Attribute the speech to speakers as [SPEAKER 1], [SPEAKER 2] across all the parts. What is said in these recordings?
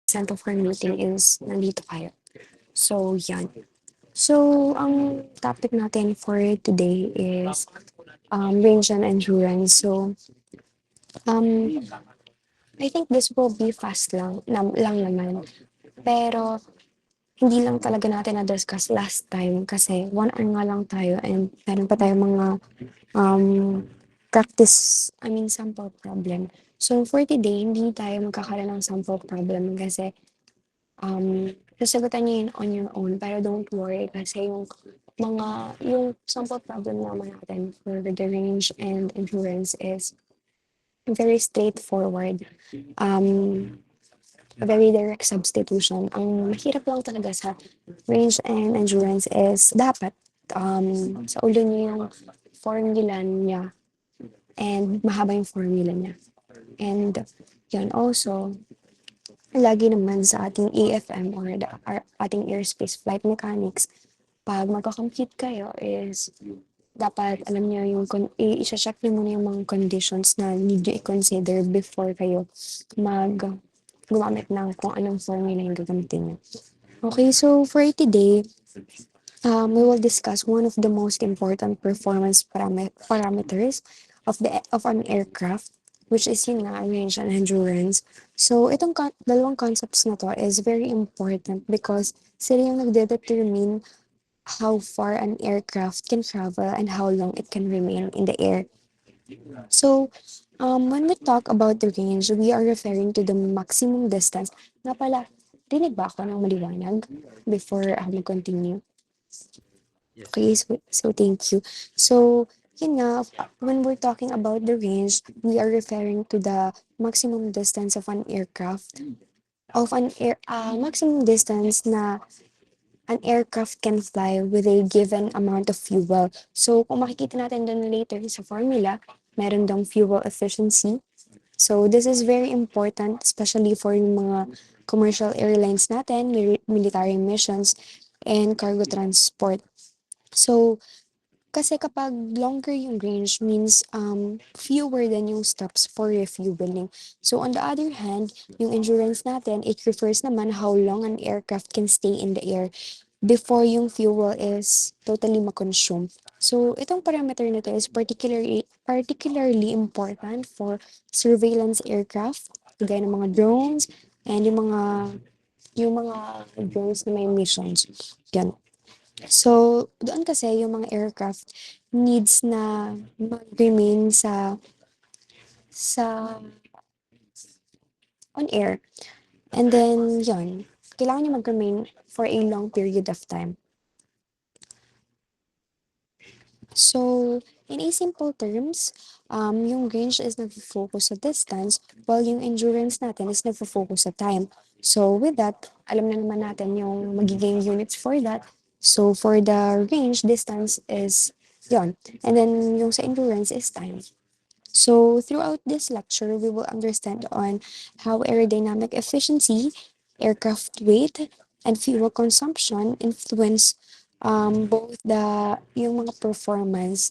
[SPEAKER 1] Center of our meeting is nandito kayo. So, yan. So, ang topic natin for today is range and endurance. So, um, I think this will be fast lang naman. Pero, hindi lang talaga natin na-discuss last time kasi 1 hour nga lang tayo and meron pa tayong mga um, sample problem. So, for today, hindi tayo magkakaroon ng sample problem kasi sasagutan niyo yun on your own. Pero don't worry kasi yung sample problem naman natin for the range and endurance is very straightforward. Um, a very direct substitution. Ang mahirap lang talaga sa range and endurance is dapat sa ulo niyo yung formula niya and mahaba yung formula niya. And yan also, lagi naman sa ating AFM or ating airspace flight mechanics, pag magko-compute kayo is dapat alam niyo yung i-check niyo muna yung mga conditions na need niyo i-consider before kayo gumamit ng kung anong formula yung gagamitin niyo. Okay, so for today, we will discuss one of the most important performance parameters of an aircraft, which is yun nga, range and endurance. So, itong dalawang concepts na to is very important because sila yung nagdedetermine how far an aircraft can travel and how long it can remain in the air. So, when we talk about the range, we are referring to the maximum distance. Nga pala, rinig ba ako ng maliwanag before ako mag-continue? Okay, so thank you. So, yun nga, when we're talking about the range, we are referring to the maximum distance of an aircraft, maximum distance na an aircraft can fly with a given amount of fuel. So, kung makikita natin dun later sa formula, meron dong fuel efficiency. So, this is very important, especially for yung mga commercial airlines natin, military missions, and cargo transport. So, kasi kapag longer yung range means fewer than yung stops for refueling. So on the other hand, yung endurance natin, it refers naman how long an aircraft can stay in the air before yung fuel is totally makonsume. So itong parameter na to is particularly important for surveillance aircraft, gaya ng mga drones and yung mga drones na may missions. Yan. So, doon kasi yung mga aircraft needs na mag-remain sa on air. And then, yon kailangan niya mag-remain for a long period of time. So, in a simple terms, yung range is nagfo-focus sa distance while yung endurance natin is nagfo-focus sa time. So, with that, alam na naman natin yung magiging units for that. So, for the range, distance is yon. And then, yung sa endurance is time. So, throughout this lecture, we will understand on how aerodynamic efficiency, aircraft weight, and fuel consumption influence both yung mga performance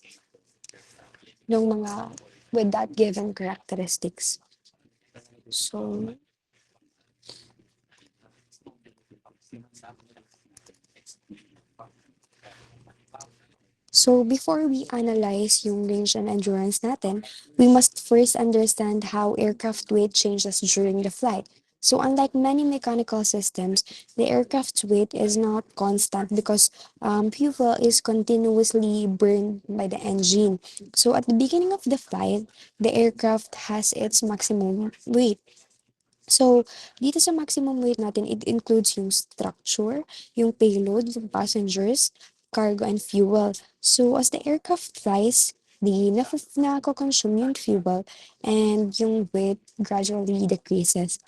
[SPEAKER 1] ng mga with that given characteristics. So, So before we analyze yung range and endurance natin, we must first understand how aircraft weight changes during the flight. So unlike many mechanical systems, the aircraft's weight is not constant because fuel is continuously burned by the engine. So at the beginning of the flight, the aircraft has its maximum weight. So, dito sa maximum weight natin, it includes yung structure, yung payload, yung passengers, cargo, and fuel. So, as the aircraft flies, nako-consume yung fuel and yung weight gradually decreases.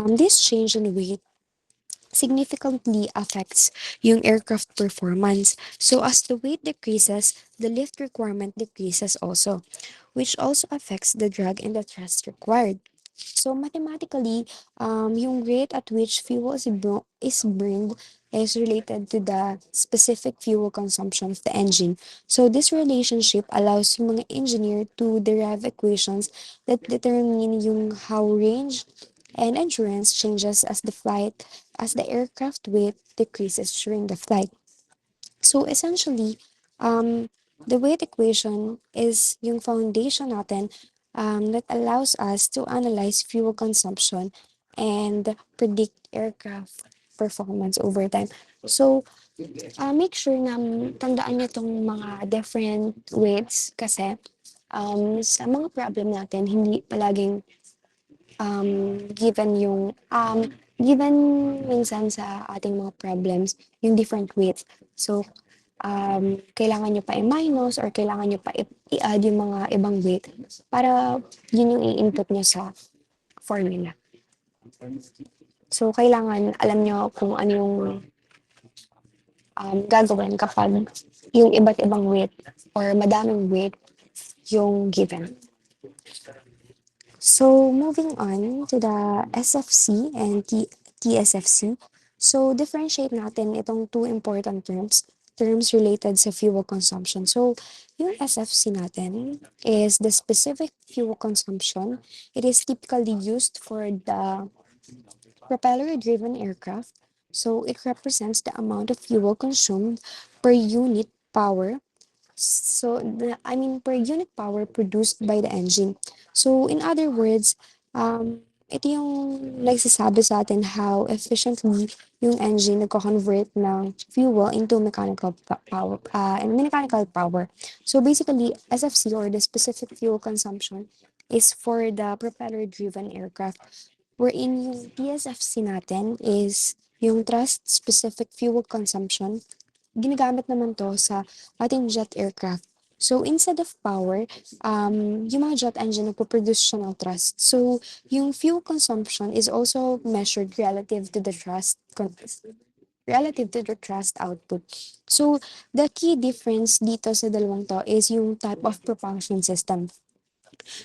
[SPEAKER 1] This change in weight significantly affects yung aircraft performance. So, as the weight decreases, the lift requirement decreases also, which also affects the drag and the thrust required. So mathematically, yung rate at which fuel is burned is related to the specific fuel consumption of the engine. So this relationship allows yung mga engineer to derive equations that determine yung how range And endurance changes as the aircraft weight decreases during the flight. So essentially, the weight equation is yung foundation natin that allows us to analyze fuel consumption and predict aircraft performance over time. So, make sure na tandaan niyo tong mga different weights kasi sa mga problem natin, hindi palaging given minsan sa ating mga problems, yung different weights. So, kailangan nyo pa i-minus or kailangan nyo pa i-add yung mga ibang weight para yun yung i-input nyo sa formula. So, kailangan alam nyo kung ano yung gagawin kapag yung iba't ibang weight or madaming weight yung given. So, moving on to the SFC and TSFC. So, differentiate natin itong two important terms related sa fuel consumption. So, yung SFC natin is the specific fuel consumption. It is typically used for the propeller-driven aircraft. So, it represents the amount of fuel consumed per unit power per unit power produced by the engine. So, in other words, ito yung nagsasabi sa atin how efficiently yung engine nagko-convert ng fuel into mechanical power. So, basically, SFC or the specific fuel consumption is for the propeller-driven aircraft. Wherein yung TSFC natin is yung thrust specific fuel consumption ginagamit naman 'to sa ating jet aircraft. So, instead of power, yung mga jet engine nagpo-produce siya ng thrust. So, yung fuel consumption is also measured relative to the thrust output. So, the key difference dito sa dalawang 'to is yung type of propulsion system.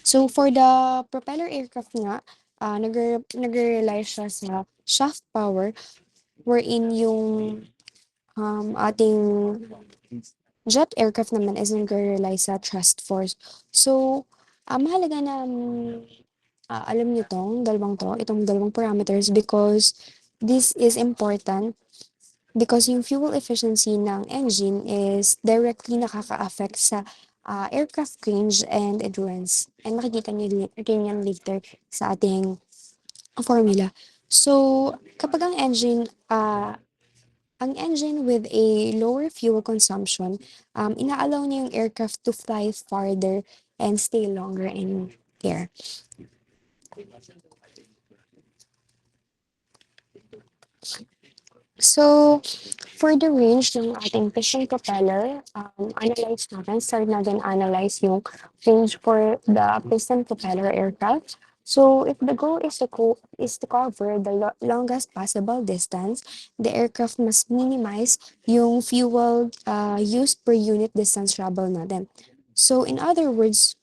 [SPEAKER 1] So, for the propeller aircraft nga, nagre-rely siya sa shaft power wherein yung ating jet aircraft naman is nagre-rely sa thrust force. So, mahalaga na alam niyo itong dalawang parameters because this is important because yung fuel efficiency ng engine is directly nakaka-affect sa aircraft range and endurance. And makikita niyo rin yan later sa ating formula. So, kapag ang engine with a lower fuel consumption, inaalaw niya yung aircraft to fly farther and stay longer in air. So, for the range ng ating piston propeller, start natin analyze yung range for the piston propeller aircraft. So, if the goal is to cover the longest possible distance, the aircraft must minimize yung fuel used per unit distance travel natin. So, in other words,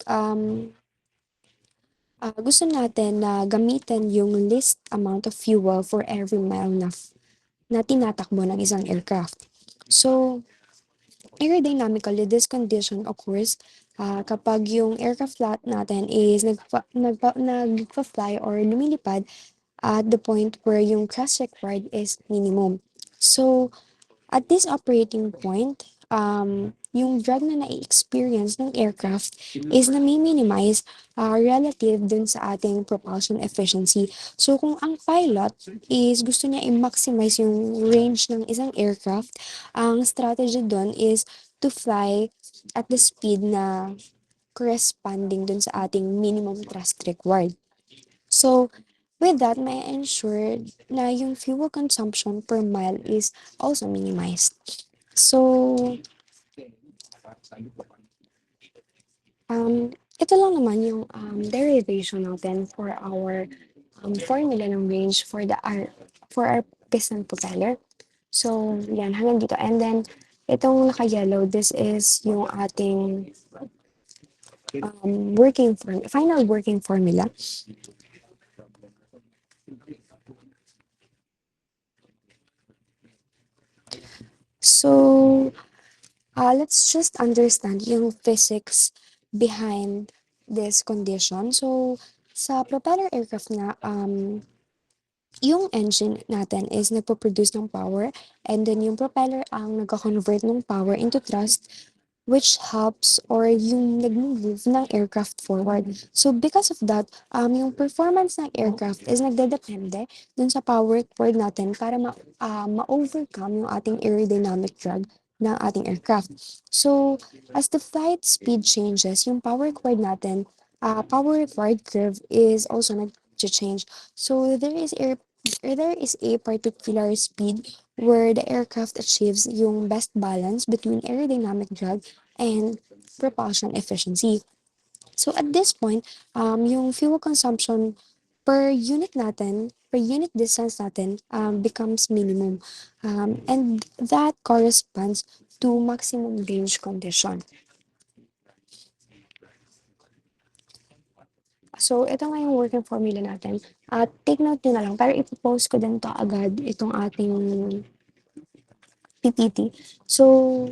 [SPEAKER 1] gusto natin na gamitin yung least amount of fuel for every mile na tinatakbo ng isang aircraft. So, aerodynamically, this condition occurs kapag yung aircraft natin is nagpa-fly or lumilipad at the point where yung thrust required is minimum. So, at this operating point, yung drag na na-experience ng aircraft is na-minimize relative dun sa ating propulsion efficiency. So, kung ang pilot is gusto niya i-maximize yung range ng isang aircraft, ang strategy dun is to fly at the speed na corresponding dun sa ating minimum thrust required. So, with that, may ensure na yung fuel consumption per mile is also minimized. So, ito lang naman yung derivation natin for our formula ng range for our piston propeller. So, yan, hanggang dito. And then, itong naka-yellow, this is yung ating final working formula. So, let's just understand yung physics behind this condition. So, sa propeller aircraft na, yung engine natin is nagpo-produce ng power and then yung propeller ang nagko-convert ng power into thrust which helps or yung nag-move ng aircraft forward. So because of that, yung performance ng aircraft is nagdedepende dun sa power cord natin para ma-overcome yung ating aerodynamic drag ng ating aircraft. So as the flight speed changes, yung power cord natin, power required curve is also nag-change. So there is a particular speed where the aircraft achieves yung best balance between aerodynamic drag and propulsion efficiency. So at this point, yung fuel consumption per unit distance natin becomes minimum. And that corresponds to maximum range condition. So, ito nga yung working formula natin. At take note nyo na lang, pero ipopost ko din to agad itong ating PPT. So,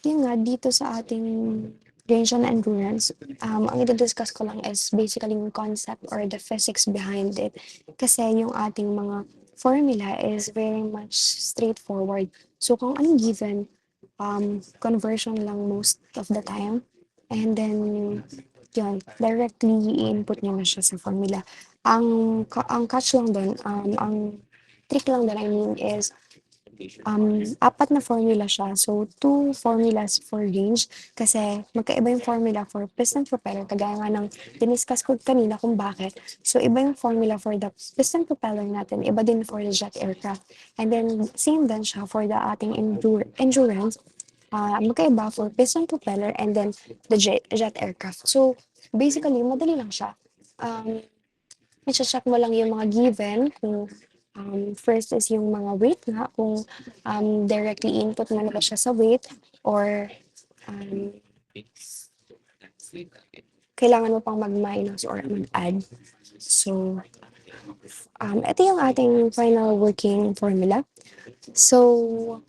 [SPEAKER 1] yun nga, dito sa ating range and endurance, ang i-discuss ko lang is basically yung concept or the physics behind it. Kasi yung ating mga formula is very much straightforward. So, kung anong given, conversion lang most of the time. And then, yun, directly i-input nyo na siya sa formula. Ang catch lang doon, ang trick lang doon, I mean, is apat na formula siya. So, two formulas for range kasi magkaiba yung formula for piston propeller kagaya nga ng diniscuss ko kanina kung bakit. So, iba yung formula for the piston propeller natin, iba din for the jet aircraft. And then, same din siya for the ating endurance. Magkaiba for piston propeller and then the jet aircraft. So, basically, madali lang siya. Um, i-check mo lang yung mga given kung first is yung mga weight nga kung directly input mo na ba siya sa weight or um, kailangan mo pang mag-minus or mag-add. So, ito yung ating final working formula. So,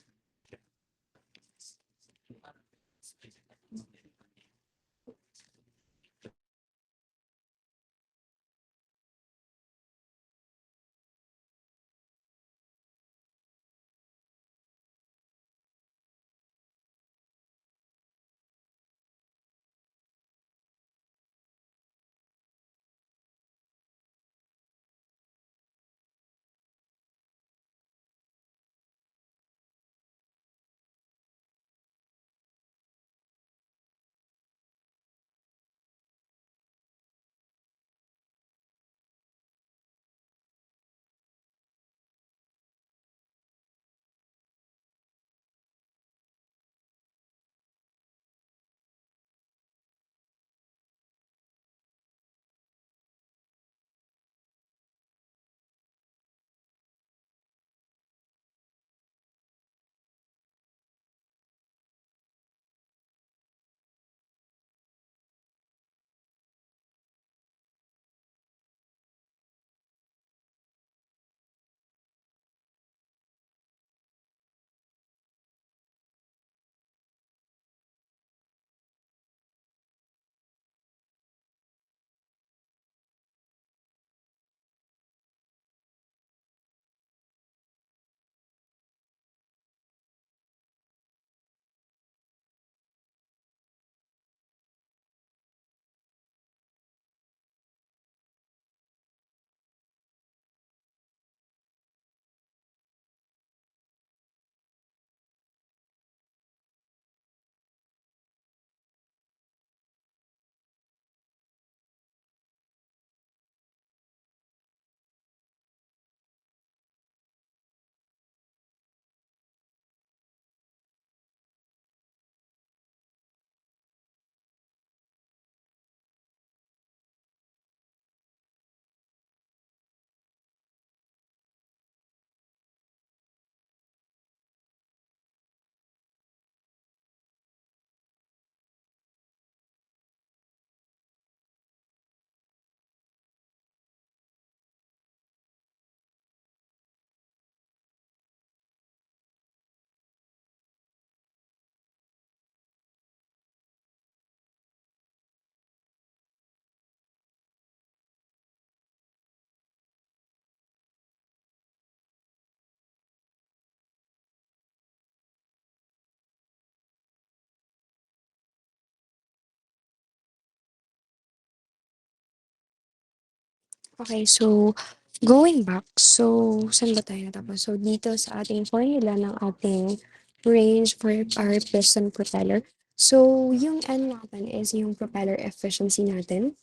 [SPEAKER 1] Okay, so going back, so saan ba tayo natapos? So dito sa ating formula ng ating range for our piston propeller. So yung N natin is yung propeller efficiency natin.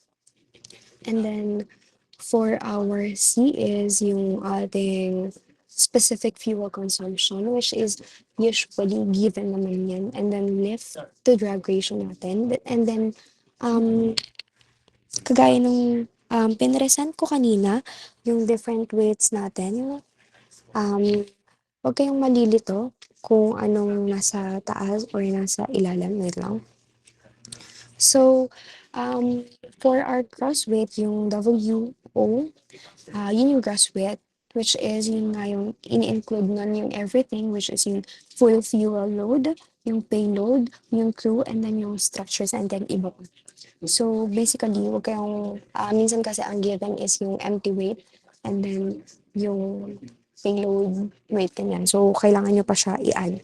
[SPEAKER 1] And then for our C is yung ating specific fuel consumption, which is usually given naman yan. And then lift to drag ratio natin. And then kagaya nung pinresent ko kanina, yung different weights natin, um, huwag kayong malilito kung anong nasa taas or nasa ilalim. Wait lang. So, for our gross weight, yung WO, yun yung gross weight, which is yun nga yung in-include nun yung everything, which is yung full fuel load, yung payload, yung crew, and then yung structures, and then iba pa. So, basically, huwag kayong, minsan kasi ang given is yung empty weight, and then yung payload weight, ganyan. So, kailangan nyo pa siya i-add.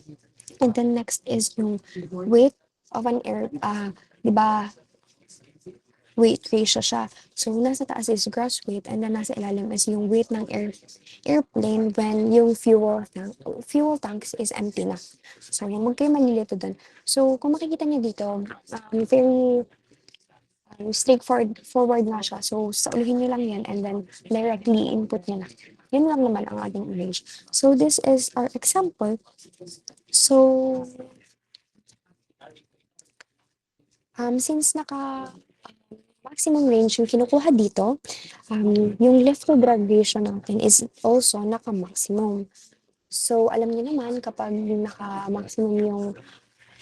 [SPEAKER 1] And then next is yung weight of an di ba, weight ratio siya. So, nasa taas is gross weight and then nasa ilalim is yung weight ng airplane when yung fuel tanks is empty na. So, yung huwag kayo malilito dun. So, kung makikita niyo dito, very forward na siya. So, sauluhin niyo lang yan and then directly input niyo na. Yun lang naman ang ating range. So, this is our example. So, since maximum range yung kinukuha dito, yung lift to drag ratio natin is also naka-maximum. So, alam niyo naman kapag naka-maximum yung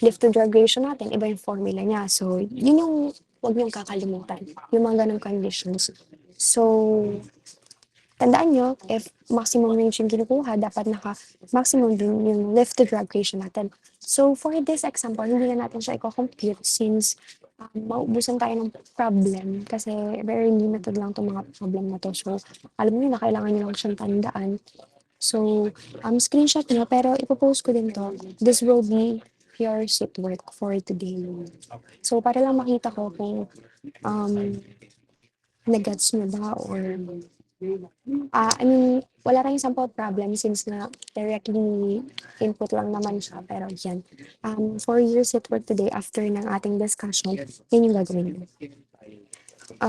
[SPEAKER 1] lift to drag ratio natin, iba yung formula niya. So, yun yung huwag niyong kakalimutan, yung mga ganong conditions. So, tandaan nyo, if maximum range yung kinukuha, dapat naka-maximum din yung lift to drag ratio natin. So, for this example, hindi na natin siya i-compute since maubusan tayo ng problem kasi very limited lang itong mga problem na to. So, alam niyo na kailangan niyo lang siyang tandaan. So, screenshot niyo, pero ipopost ko din to. This will be your sheet work for today. So, para lang makita ko kung nag-gets niyo ba or I mean, wala tayong sample problem since na directly input lang naman siya. Pero yan, for your sit work today after ng ating discussion, yun yung gagawin mo.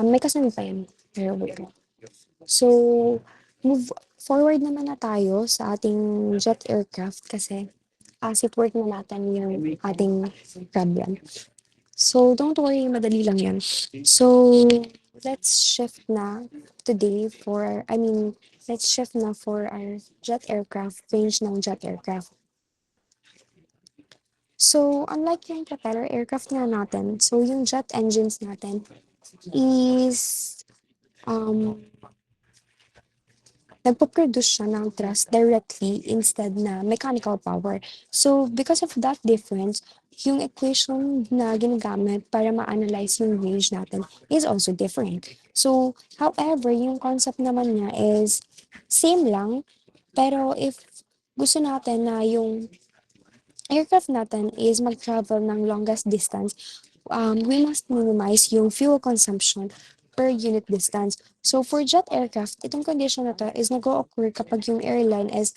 [SPEAKER 1] May kasunod pa yan. Pero wait lang. So, move forward naman na tayo sa ating jet aircraft kasi sit work na natin yung ating problem. So, don't worry, madali lang yan. So, let's shift na today let's shift na for our jet aircraft, range ng jet aircraft. So, unlike yung propeller aircraft nga natin, so yung jet engines natin is nagpo-produce siya ng thrust directly instead na mechanical power. So, because of that difference, yung equation na ginagamit para ma-analyze yung range natin is also different. So, however, yung concept naman niya is same lang, pero if gusto natin na yung aircraft natin is mag-travel ng longest distance, we must minimize yung fuel consumption per unit distance. So for jet aircraft, itong condition na to is nag-occur kapag yung airline is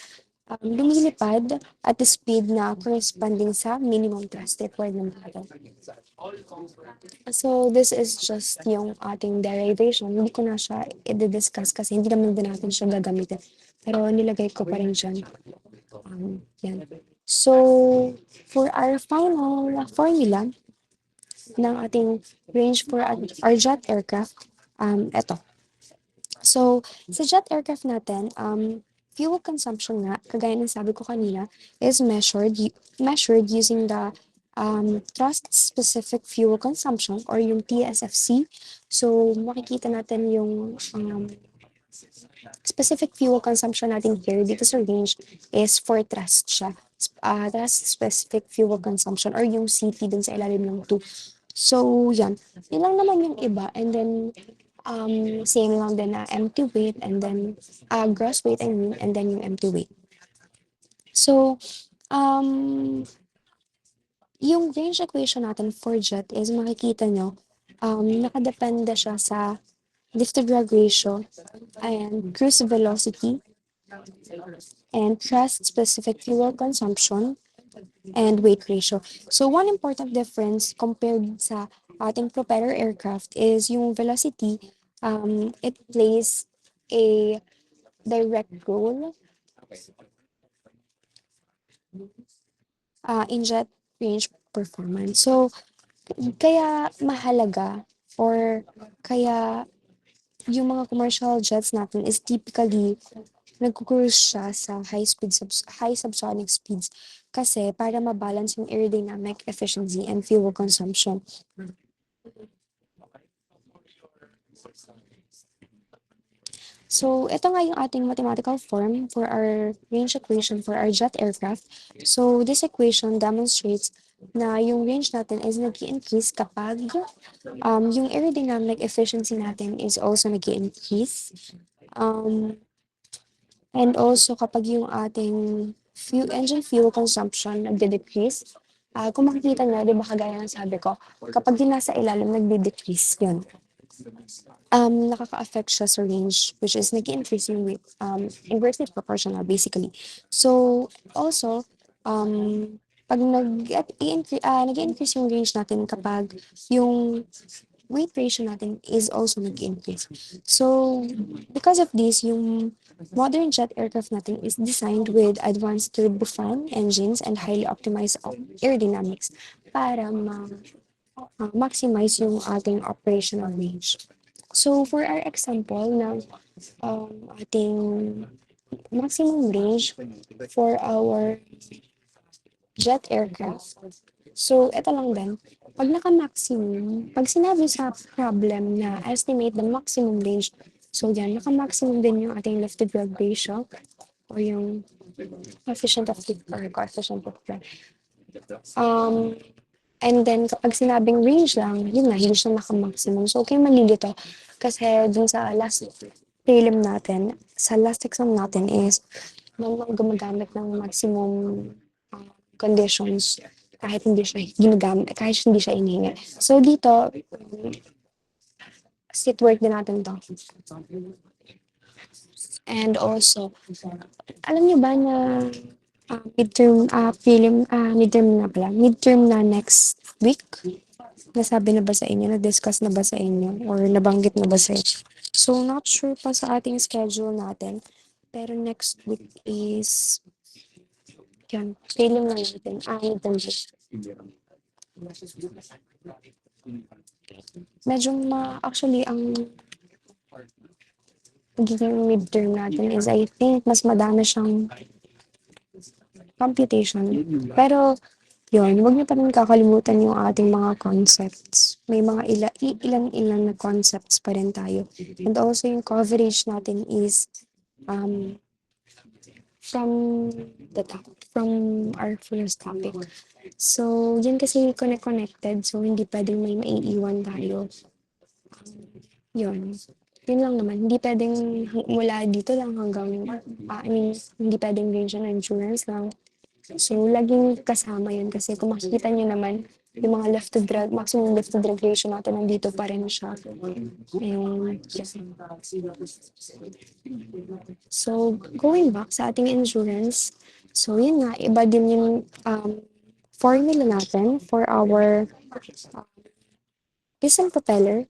[SPEAKER 1] lumilipad at the speed na corresponding sa minimum thrust required ng model. So this is just yung ating derivation. Hindi ko na siya i-discuss kasi hindi naman din natin siya gagamitin. Pero nilagay ko pa rin dyan. Yan. So, for our final formula ng ating range for our jet aircraft, eto. So, sa jet aircraft natin, fuel consumption nga, kagaya ng sabi ko kanina, is measured using the thrust-specific fuel consumption or yung TSFC. So, makikita natin yung specific fuel consumption natin here dito sa range is for thrust siya. Thrust specific fuel consumption or yung CT dun sa ilalim ng 2. So, yan. Yun lang naman yung iba. And then, same lang din na empty weight and then gross weight and then yung empty weight. So, yung range equation natin for jet is makikita nyo, nakadepende siya sa lift-to-drag ratio, and cruise velocity, and thrust-specific fuel consumption, and weight ratio. So one important difference compared sa ating propeller aircraft is yung velocity, it plays a direct role in jet range performance. So kaya mahalaga or kaya yung mga commercial jets natin is typically nagko-cruise siya sa high subsonic speeds kasi para mabalance yung aerodynamic efficiency and fuel consumption. So, ito nga yung ating mathematical form for our range equation for our jet aircraft. So, this equation demonstrates na yung range natin is nag increase kapag yung aerodynamic efficiency natin is also nag increase. Um, and also kapag yung ating engine fuel consumption nagde-decrease, kung makikita nyo, di ba kagaya ng sabi ko, kapag din nasa ilalim, nagde-decrease yun. Nakaka-affect siya sa range, which is nag-increase yung weight, inversely proportional basically. So, also, pag nag-increase yung range natin kapag yung weight ratio natin is also nag-increase. So, because of this, yung modern jet aircraft natin is designed with advanced turbofan engines and highly optimized aerodynamics para maximize yung ating operational range. So, for our example ng ating maximum range for our jet aircraft. So, ito lang din. Pag naka-maximum, pag sinabi sa problem na estimate the maximum range, so yan, naka-maximum din yung ating lift-to-drag ratio or yung coefficient of lift or coefficient of drag. And then, kapag sinabing range lang, yun na, hindi siya naka-maximum. So, okay, malilito. Kasi dun sa last prelim natin, sa last exam natin is, nang gumagamit ng maximum conditions kahit hindi siya ginagamit, kahit hindi siya inihingi. So, dito, sit work din natin to. And also, alam niyo ba na midterm na next week? Nasabi na ba sa inyo? Na-discuss na ba sa inyo? Or nabanggit na ba sa inyo? So, not sure pa sa ating schedule natin. Pero next week is, yan, prelim na natin. Midterm break. Medyo actually, ang magiging midterm natin is I think mas madami siyang computation. Pero, yun, huwag niyo pa rin kakalimutan yung ating mga concepts. May mga ilan-ilan na concepts pa rin tayo. And also, yung coverage natin is from from our first topic. So, yun kasi connected. So, hindi pwedeng may maiiwan tayo. Yun. Yun lang naman. Hindi pwedeng mula dito lang hanggang, hindi pwedeng range and endurance lang. So, laging kasama yun kasi kung makikita nyo naman, yung mga maximum left to drag ratio natin, nandito pa rin siya. And, yeah. So, going back sa ating endurance, so yun nga, iba din yung formula natin for our piston propeller.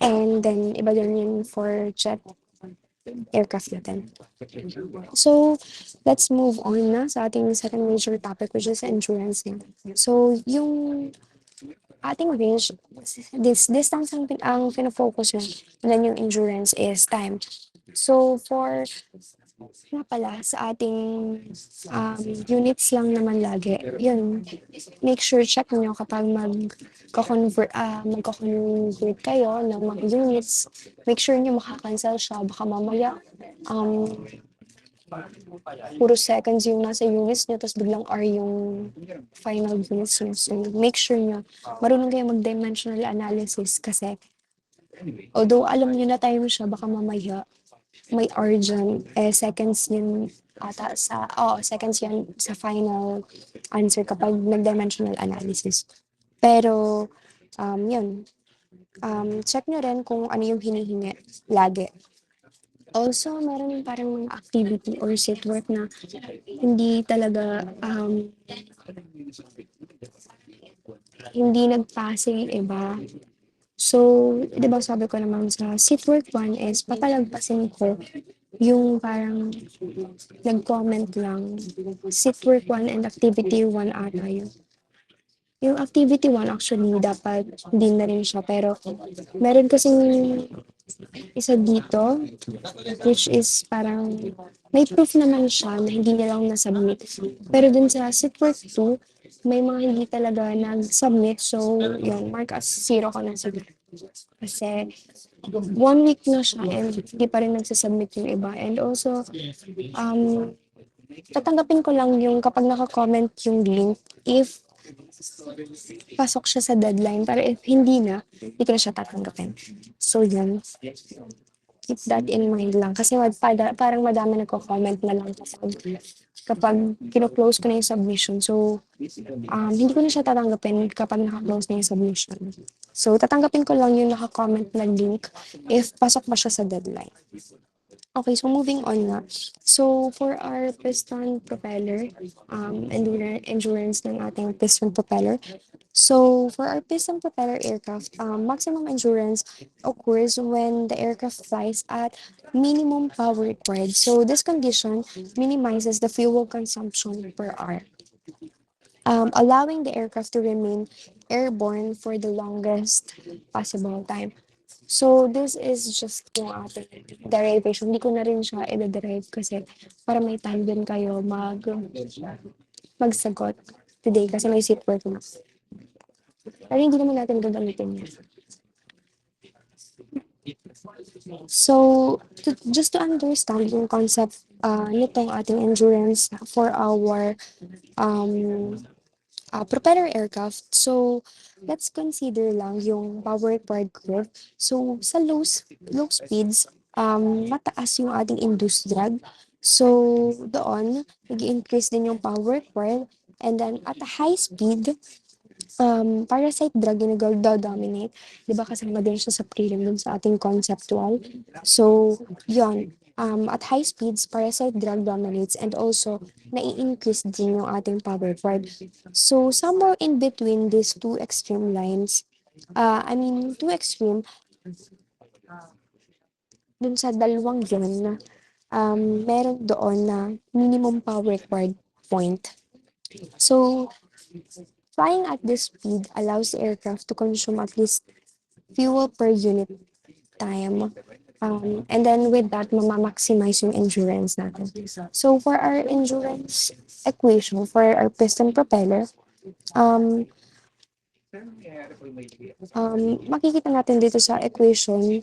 [SPEAKER 1] And then, iba din yun for jet aircraft natin. So, let's move on na sa ating second major topic, which is endurance na. So, yung ating range, this distance ang pinafocus yun. And then yung endurance is time. So, for nga pala, sa ating units lang naman lagi, yun, make sure check nyo kapag magko-convert kayo ng mga units, make sure nyo makakancel siya, baka mamaya, puro seconds yung nasa units nyo, tapos biglang R yung final units nyo. So, make sure nyo, marunong kayo mag-dimensional analysis kasi, although alam nyo na time siya, baka mamaya, may R dyan, seconds yun seconds yun sa final answer kapag nag-dimensional analysis. Pero, yun. check nyo rin kung ano yung hinihingi lagi. Also, meron parang mga activity or set work na hindi talaga hindi nagpasa yung iba. So, di ba sabi ko naman sa seat work 1 is papalagpasin ko yung parang nag-comment lang. Seat work 1 and activity 1 ata yun. Yung activity 1 actually dapat din na rin siya pero meron kasing isa dito which is parang may proof naman siya na hindi niya lang na-submit. Pero dun sa Sitwork 2, may mga hindi talaga nag-submit. So, yun, mark as zero ko na siguro. Kasi 1 week na siya and hindi pa rin nagsasubmit yung iba. And also, um, tatanggapin ko lang yung kapag naka-comment yung link if pasok siya sa deadline. Pero if hindi na, hindi ko na siya tatanggapin. So, yun. Keep that in mind lang. Kasi parang madami nagko-comment na lang kapag kino-close ko na yung submission. So, hindi ko na siya tatanggapin kapag naka-close na yung submission. So, tatanggapin ko lang yung naka-comment na link if pasok pa siya sa deadline. Okay, so moving on na. So, for our piston propeller, endurance ng ating piston propeller. So, for our piston propeller aircraft, maximum endurance occurs when the aircraft flies at minimum power required. So, this condition minimizes the fuel consumption per hour, allowing the aircraft to remain airborne for the longest possible time. So, this is just yung ating derivation. Hindi ko na rin siya i-derive kasi para may time din kayo magsagot today kasi may seat work na. Pero hindi naman natin gagamitin yun. So, just to understand yung concept nitong ating endurance for our um, propeller aircraft. So, let's consider lang yung power required curve. So, sa low speeds, mataas yung ating induced drag. So, doon, nag-increase din yung power required. And then, at a high speed, parasite drug yung nagdo-dominate. Di ba kasama din siya sa prelim dun sa ating conceptual. So, yun. At high speeds, parasite drug dominates and also nai-increase din yung ating power required. So, somewhere in between these two extreme lines, two extreme, dun sa dalawang yun, meron doon na minimum power required point. So, flying at this speed allows the aircraft to consume at least fuel per unit time. And then with that, maximize yung endurance natin. So for our endurance equation, for our piston propeller, um, makikita natin dito sa equation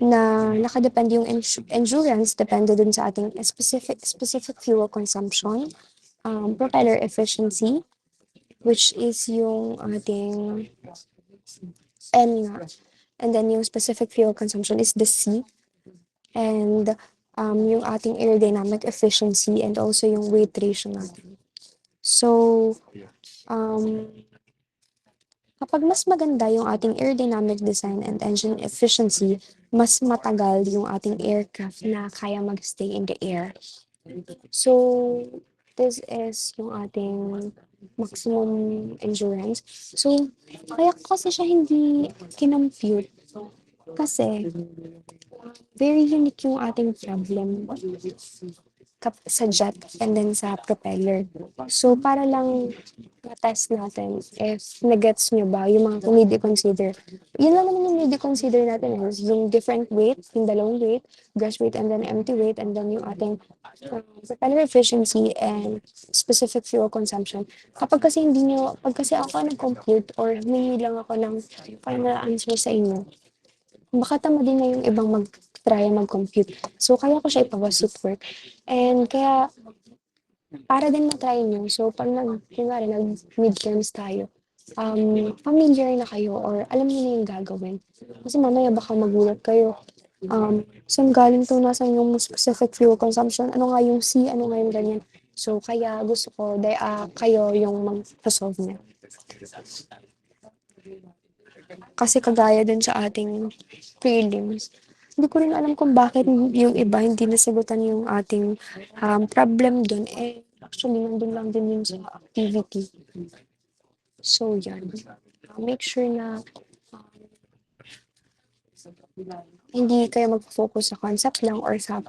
[SPEAKER 1] na nakadepende yung endurance, depende dun sa ating specific fuel consumption, propeller efficiency, which is yung ating N nga. And then yung specific fuel consumption is the C. And yung ating aerodynamic efficiency and also yung weight ratio natin. So, um, kapag mas maganda yung ating aerodynamic design and engine efficiency, mas matagal yung ating aircraft na kaya magstay in the air. So, this is yung ating maximum endurance. So, kaya ko kasi siya hindi kinompute kasi very unique yung ating problem sa jet and then sa propeller. So, para lang na-test natin if nagets nyo ba yung mga kung hindi consider. Yun lang naman yung hindi consider natin is yung different weight, yung dalawang weight, grass weight and then empty weight and then yung ating propeller efficiency and specific fuel consumption. Kapag kasi hindi nyo, pag kasi ako nag-compute or humingi lang ako ng final answer sa inyo, baka tamadin na yung ibang mag-try mag-compute. So, kaya ko siya ipawasit work. And kaya, para din na-try nyo. So, pag kunwari, nag-midterms tayo, familiar na kayo or alam niyo na yung gagawin. Kasi mamaya baka magulat kayo. Saan galing to, nasan yung specific fuel consumption, ano nga yung C, ano nga yung ganyan. So, kaya gusto ko, kayo yung mag-solve niya. Kasi kagaya din sa ating prelims, hindi ko rin alam kung bakit yung iba hindi nasagutan yung ating problem dun. Eh, actually, nandun lang din yun sa activity. So, yan. Make sure na hindi kayo mag-focus sa concept lang or sa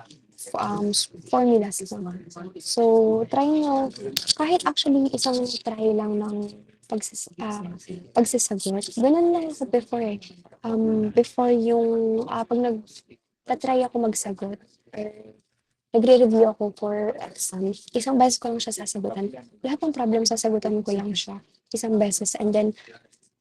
[SPEAKER 1] formulas lang. So, try nyo, kahit actually isang try lang ng pagsasagot. Ganun lang sa before eh. Before yung, pag nag-try ako magsagot, or nagre-review ako for exam, isang beses ko lang siya sasagutan. Lahat ng problem sasagutan ko lang siya isang beses. And then,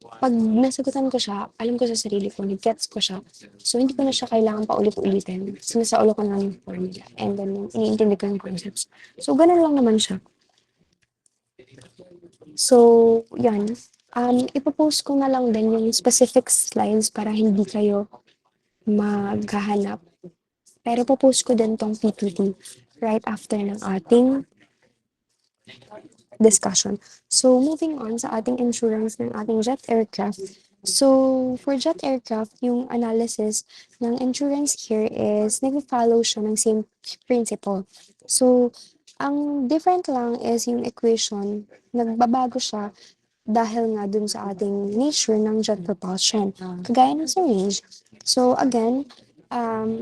[SPEAKER 1] pag nasagutan ko siya, alam ko sa sarili ko, nag-gets ko siya. So, hindi ko na siya kailangan paulit-ulitin. Sinasaulo ko na lang yung formula. And then, iniintindi ko yung concepts. So, ganun lang naman siya. So, yan. Ipopost ko na lang din yung specific slides para hindi kayo maghahanap. Pero popost ko din tong PPT right after ng ating discussion. So, moving on sa ating insurance ng ating jet aircraft. So, for jet aircraft, yung analysis ng insurance here is nag-follow siya ng same principle. So, ang different lang is yung equation, nagbabago siya dahil nga dun sa ating nature ng jet propulsion, kagaya ng sa range. So, again,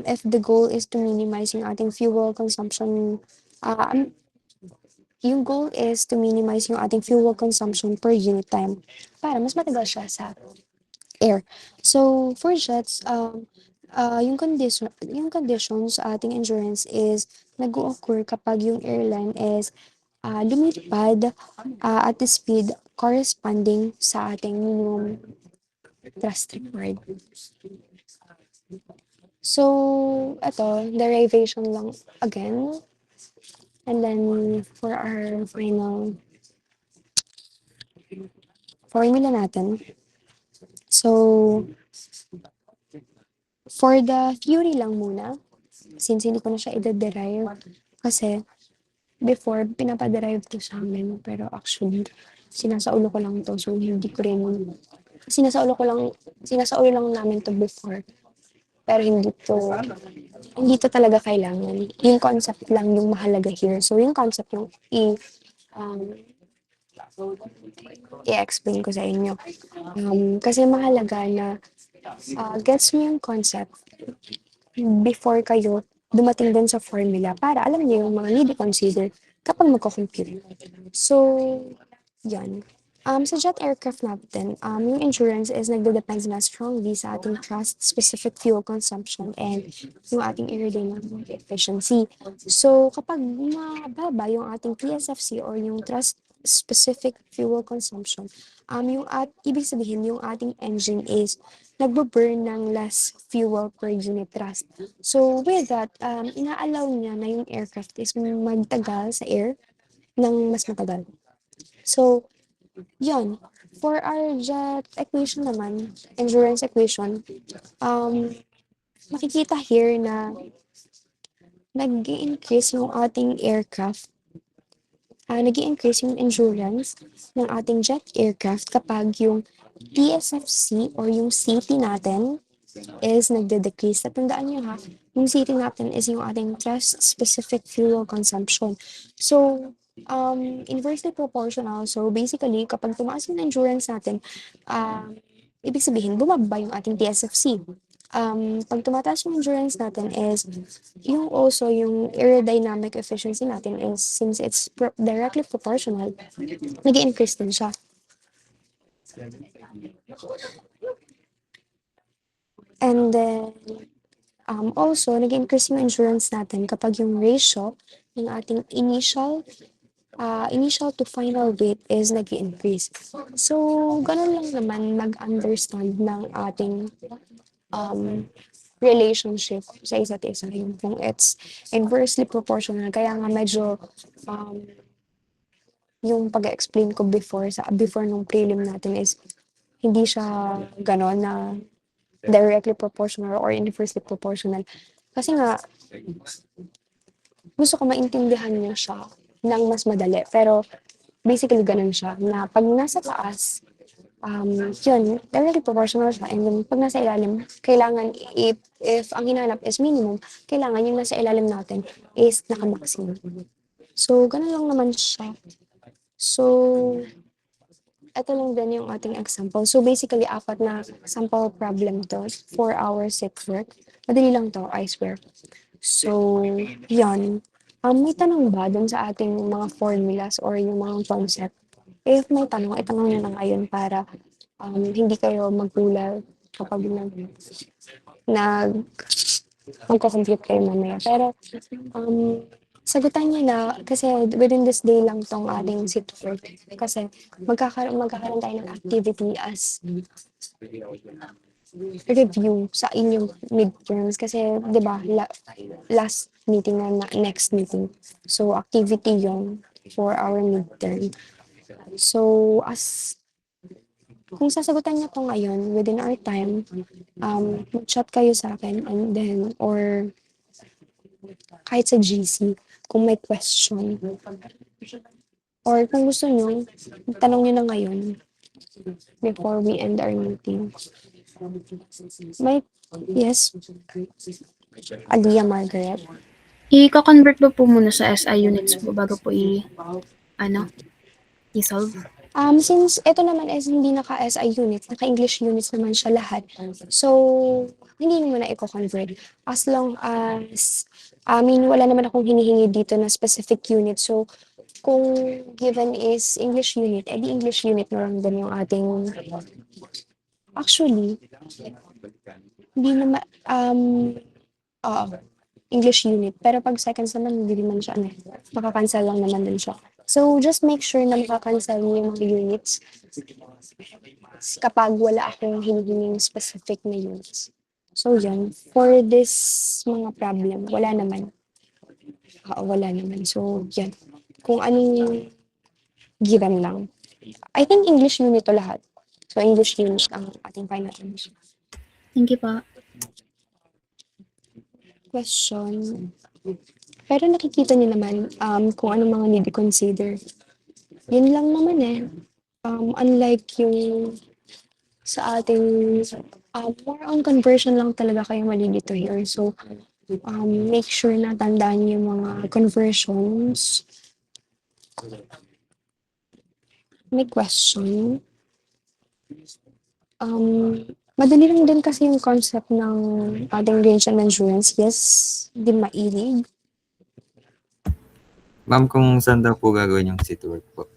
[SPEAKER 1] if the goal is to minimize yung ating fuel consumption, yung goal is to minimize yung ating fuel consumption per unit time para mas matagal siya sa air. So, for jets, yung conditions sa ating endurance is nag-occur kapag yung airline is lumilipad at the speed corresponding sa ating minimum thrust required. So, ito, derivation lang again. And then, for our final formula natin. So, for the theory lang muna, since hindi ko na siya i-derive, kasi before, pinapaderive to sa amin, pero actually, sinasaulo ko lang to, so hindi ko rin, sinasaulo lang namin to before, pero hindi to talaga kailangan. Yung concept lang yung mahalaga here. So, yung concept yung um, i-explain ko sa inyo. Kasi mahalaga na gets mo yung concept before kayo dumating din sa formula para alam niyo yung mga need to consider kapag magko-compute. So, yan. Sa jet aircraft natin, yung insurance is nagde-depend na strongly sa ating thrust-specific fuel consumption and yung ating aerodynamic efficiency. So, kapag mababa yung ating TSFC or yung thrust-specific fuel consumption, ibig sabihin yung ating engine is nagbo-burn ng less fuel per unit thrust. So, with that, ina-allow niya na yung aircraft is magtagal sa air ng mas matagal. So, yun. For our jet equation naman, endurance equation, makikita here na nag-increase yung ating aircraft, nag increase yung endurance ng ating jet aircraft kapag yung TSFC or yung CT natin is nagde-decrease. Tandaan nyo ha, yung CT natin is yung ating thrust-specific fuel consumption. So, inversely proportional. So, basically, kapag tumaas yung endurance natin, ibig sabihin, bumaba yung ating TSFC. Pag tumataas yung endurance natin is, yung also yung aerodynamic efficiency natin is, since it's directly proportional, nag-increase din siya. And then, also, nag-increase yung insurance natin kapag yung ratio ng ating initial to final weight is nag increase. So, ganun lang naman mag-understand ng ating relationship sa isa't isa. Yung kung it's inversely proportional. Kaya nga medyo yung pag-explain ko before nung prelim natin is hindi siya ganon na directly proportional or inversely proportional. Kasi nga, gusto ko maintindihan niyo siya ng mas madali. Pero, basically, ganun siya. Na pag nasa taas, Yun, directly proportional siya. And then, pag nasa ilalim, kailangan, if ang hinanap is minimum, kailangan yung nasa ilalim natin is naka-maximum. So, ganun lang naman siya. So, ito lang din yung ating example. So, basically, apat na sample problem to for our set work. Madali lang to, I swear. So, yan. May tanong ba dun sa ating mga formulas or yung mga concept? If may tanong, itanong nyo na ngayon para hindi kayo magulat kapag nag magko-compute kayo mamaya. Pero, sagutan niyo na kasi within this day lang tong ating sit work. Kasi magkakaroon tayo ng activity as review sa inyong midterms. Kasi, di ba, last meeting na next meeting. So, activity yon for our midterm. So, kung sasagutan niyo to ngayon within our time, chat kayo sa akin and then, or kahit sa GC, kung may question. Or kung gusto nyo, tanong nyo na ngayon before we end our meeting. May, yes, Aliyah Margaret.
[SPEAKER 2] I-convert ba po muna sa SI units po bago po ano, i-solve?
[SPEAKER 1] Since ito naman is hindi naka-SI units, naka-English units naman siya lahat. So, hindi mo na i-convert. As long as, wala naman akong hinihingi dito na specific unit. So, kung given is English unit, edi English unit na lang din yung ating, actually, hindi naman, oo, English unit. Pero pag seconds naman, hindi naman siya, makakancel lang naman din siya. So, just make sure na makakancel niyo yung mga units kapag wala akong hinihinging specific na units. So, yan. For this mga problem, wala naman. Wala naman. So, yan. Kung anong given lang. I think English unit to lahat. So, English unit ang ating final answer.
[SPEAKER 2] Thank you po.
[SPEAKER 1] Question. Pero nakikita niyo naman kung anong mga need i-consider. Yun lang naman eh. Unlike yung sa ating more on conversion lang talaga kayo malilito here. So, make sure na tandaan niyo yung mga conversions. May question. Madali lang din kasi yung concept ng ating range and endurance. Yes, di mailig.
[SPEAKER 3] Ma'am, kung saan daw po gagawin yung sit work po?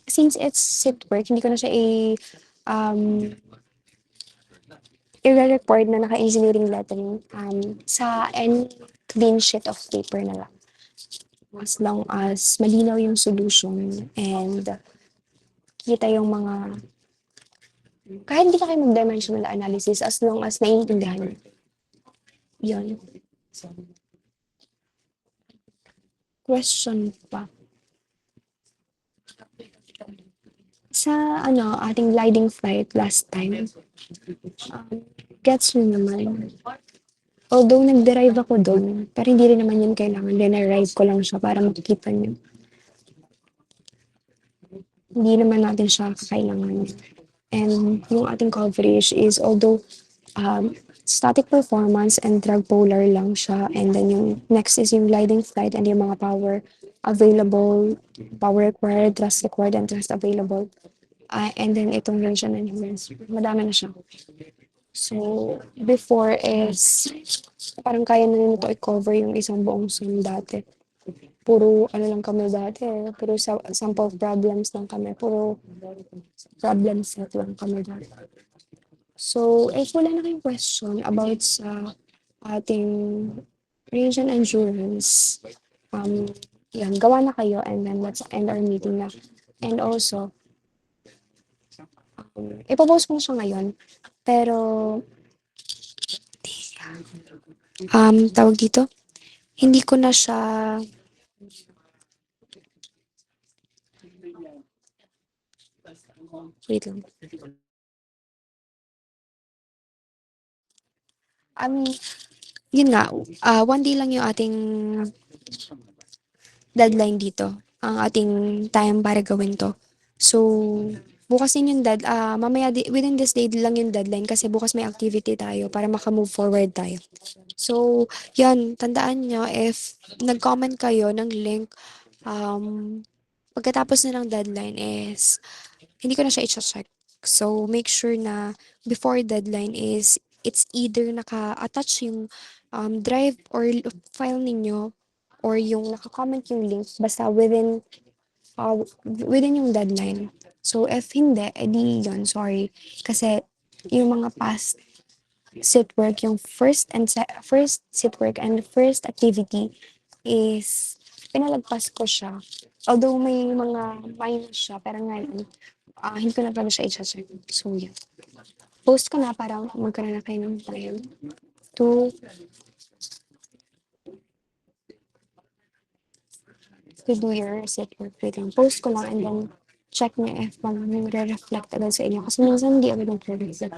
[SPEAKER 1] Since it's sit work, hindi ko na siya um, i-record na naka-engineering lettering sa any clean sheet of paper na lang. As long as malinaw yung solution and kita yung mga kahit hindi ka kayo mag-dimensional analysis as long as naiintindihan mo. Yun. Question pa. Sa ating gliding flight last time, gets nyo naman. Although nag-derive ako doon, pero hindi rin naman yun kailangan. Dinerive ko lang siya para makikita nyo. Hindi naman natin siya kakailangan. And yung ating coverage is although static performance and drag polar lang siya. And then yung next is yung gliding flight and yung mga power available, power required, thrust required, and thrust available. And then itong range and endurance. Madami na siya. So, before is parang kaya na nito i-cover yung isang buong SEM dati. Puro lang kami dati, puro sample problems lang kami, puro problem set lang kami dati. So, if wala na kayong question about sa ating range and endurance, yan, gawa na kayo and then let's end our meeting na. And also, ipopost ko na siya ngayon, pero tawag dito, hindi ko na siya wait lang. Yun nga, one day lang yung ating deadline dito. Ang ating time para gawin to. So, bukas din yung mamaya within this day lang yung deadline kasi bukas may activity tayo para maka-move forward tayo. So, yan, tandaan nyo if nag-comment kayo ng link, pagkatapos na ng deadline is hindi ko na siya i-check. So, make sure na before deadline is it's either naka-attach yung drive or file ninyo or yung naka-comment yung link basta within yung deadline. So, if hindi, edi yun, sorry. Kasi yung mga past sit work, yung first sit work and first activity is pinalagpas ko siya. Although may mga minus siya, pero ngayon, hindi ko na pala siya i-check. So, yeah. Post ko na para magkaroon na kayo ng time to do your sit work with yung post ko lang and then check niyo if mag-reflect agad sa inyo. Kasi minsan hindi agad nag-reflect.